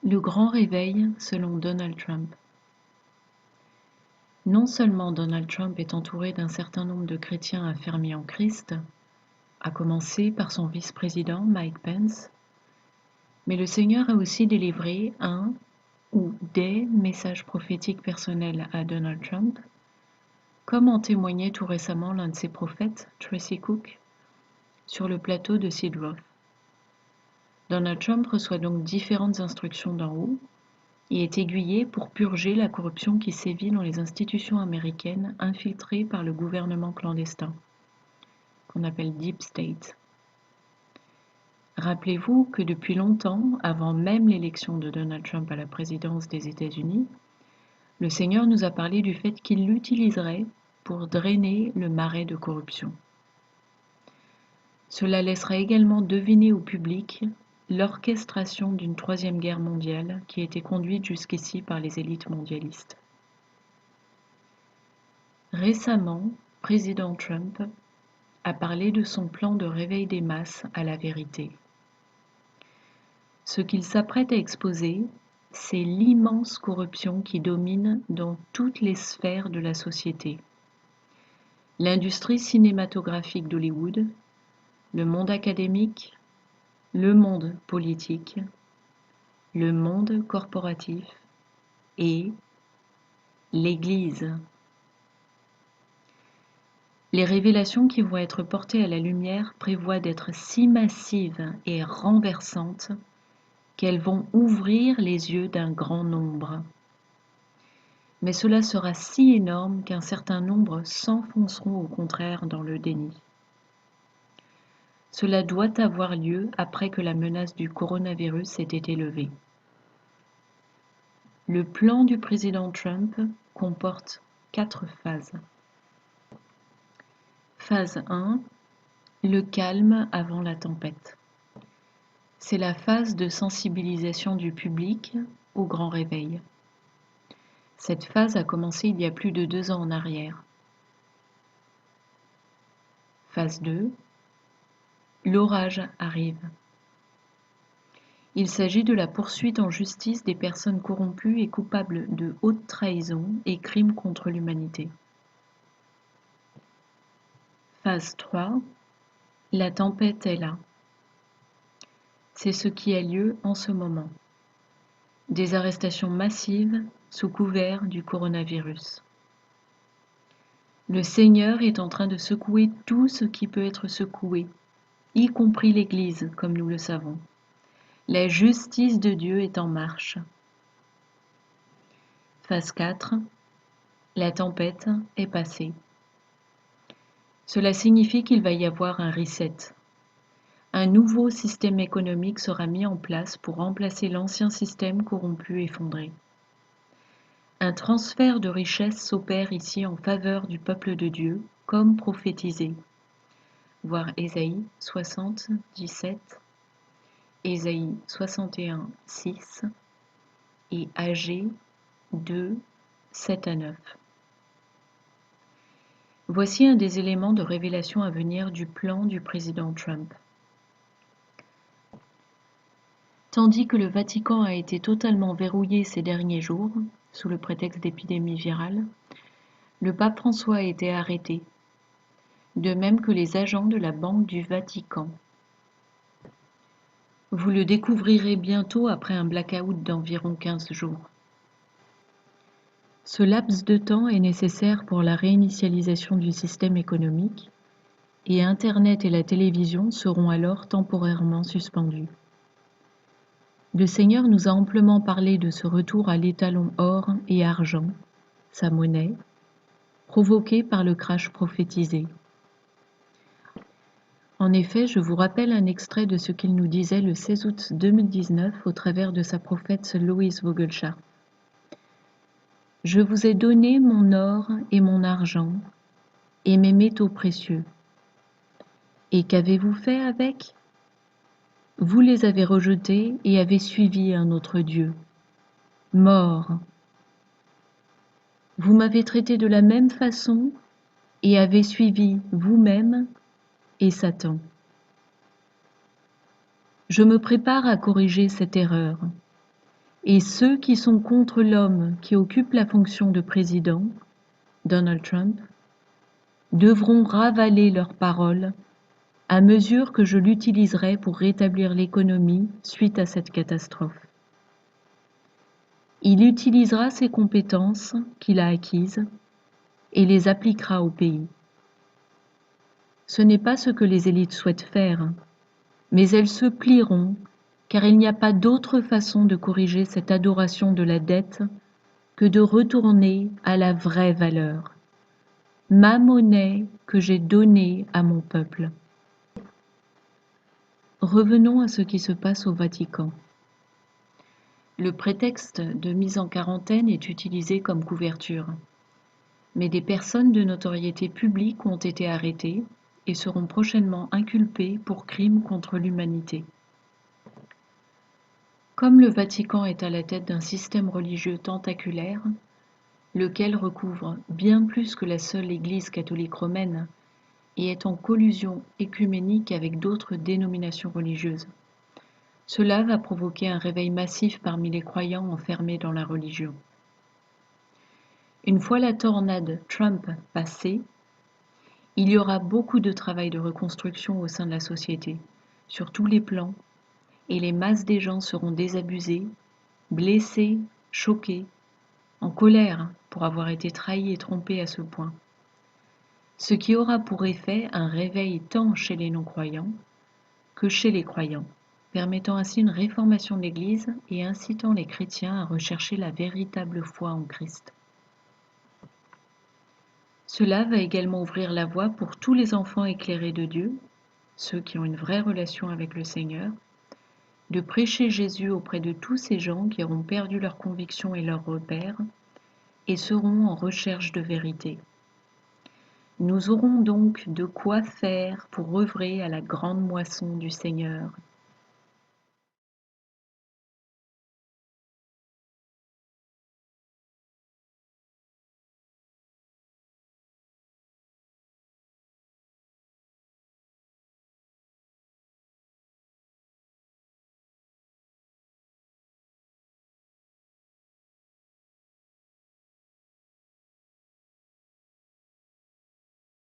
Le grand réveil selon Donald Trump. Non seulement Donald Trump est entouré d'un certain nombre de chrétiens affermis en Christ, à commencer par son vice-président Mike Pence, mais le Seigneur a aussi délivré un ou des messages prophétiques personnels à Donald Trump, comme en témoignait tout récemment l'un de ses prophètes, Tracy Cook, sur le plateau de Sid Roth. Donald Trump reçoit donc différentes instructions d'en haut et est aiguillé pour purger la corruption qui sévit dans les institutions américaines infiltrées par le gouvernement clandestin, qu'on appelle Deep State. Rappelez-vous que depuis longtemps, avant même l'élection de Donald Trump à la présidence des États-Unis, le Seigneur nous a parlé du fait qu'il l'utiliserait pour drainer le marais de corruption. Cela laissera également deviner au public l'orchestration d'une troisième guerre mondiale qui a été conduite jusqu'ici par les élites mondialistes. Récemment, président Trump a parlé de son plan de réveil des masses à la vérité. Ce qu'il s'apprête à exposer, c'est l'immense corruption qui domine dans toutes les sphères de la société. L'industrie cinématographique d'Hollywood, le monde académique, le monde politique, le monde corporatif et l'Église. Les révélations qui vont être portées à la lumière prévoient d'être si massives et renversantes qu'elles vont ouvrir les yeux d'un grand nombre. Mais cela sera si énorme qu'un certain nombre s'enfonceront au contraire dans le déni. Cela doit avoir lieu après que la menace du coronavirus ait été levée. Le plan du président Trump comporte 4 phases. Phase 1. Le calme avant la tempête. C'est la phase de sensibilisation du public au grand réveil. Cette phase a commencé il y a plus de 2 ans en arrière. Phase 2. L'orage arrive. Il s'agit de la poursuite en justice des personnes corrompues et coupables de haute trahison et crimes contre l'humanité. Phase 3. La tempête est là. C'est ce qui a lieu en ce moment. Des arrestations massives sous couvert du coronavirus. Le Seigneur est en train de secouer tout ce qui peut être secoué, y compris l'Église, comme nous le savons. La justice de Dieu est en marche. Phase 4. La tempête est passée. Cela signifie qu'il va y avoir un reset. Un nouveau système économique sera mis en place pour remplacer l'ancien système corrompu et effondré. Un transfert de richesse s'opère ici en faveur du peuple de Dieu, comme prophétisé. Voir Ésaïe 60, 17, Ésaïe 61, 6 et Agée 2, 7 à 9. Voici un des éléments de révélation à venir du plan du président Trump. Tandis que le Vatican a été totalement verrouillé ces derniers jours, sous le prétexte d'épidémie virale, le pape François a été arrêté, de même que les agents de la Banque du Vatican. Vous le découvrirez bientôt après un blackout d'environ 15 jours. Ce laps de temps est nécessaire pour la réinitialisation du système économique et Internet et la télévision seront alors temporairement suspendus. Le Seigneur nous a amplement parlé de ce retour à l'étalon or et argent, sa monnaie, provoqué par le crash prophétisé. En effet, je vous rappelle un extrait de ce qu'il nous disait le 16 août 2019 au travers de sa prophète Louise Vogelshardt. « Je vous ai donné mon or et mon argent et mes métaux précieux. Et qu'avez-vous fait avec ? Vous les avez rejetés et avez suivi un autre Dieu. Mort. Vous m'avez traité de la même façon et avez suivi vous-même et Satan. Je me prépare à corriger cette erreur Et ceux qui sont contre l'homme qui occupe la fonction de président, Donald Trump, devront ravaler leurs paroles à mesure que je l'utiliserai pour rétablir l'économie suite à cette catastrophe. Il utilisera ces compétences qu'il a acquises et les appliquera au pays. Ce n'est pas ce que les élites souhaitent faire, mais elles se plieront car il n'y a pas d'autre façon de corriger cette adoration de la dette que de retourner à la vraie valeur, ma monnaie que j'ai donnée à mon peuple. Revenons à ce qui se passe au Vatican. Le prétexte de mise en quarantaine est utilisé comme couverture, mais des personnes de notoriété publique ont été arrêtées et seront prochainement inculpées pour crimes contre l'humanité. Comme le Vatican est à la tête d'un système religieux tentaculaire, lequel recouvre bien plus que la seule Église catholique romaine et est en collusion œcuménique avec d'autres dénominations religieuses, cela va provoquer un réveil massif parmi les croyants enfermés dans la religion. Une fois la tornade Trump passée, il y aura beaucoup de travail de reconstruction au sein de la société, sur tous les plans, et les masses des gens seront désabusées, blessées, choquées, en colère pour avoir été trahis et trompés à ce point. Ce qui aura pour effet un réveil tant chez les non-croyants que chez les croyants, permettant ainsi une réformation de l'Église et incitant les chrétiens à rechercher la véritable foi en Christ. Cela va également ouvrir la voie pour tous les enfants éclairés de Dieu, ceux qui ont une vraie relation avec le Seigneur, de prêcher Jésus auprès de tous ces gens qui auront perdu leurs convictions et leurs repères et seront en recherche de vérité. Nous aurons donc de quoi faire pour œuvrer à la grande moisson du Seigneur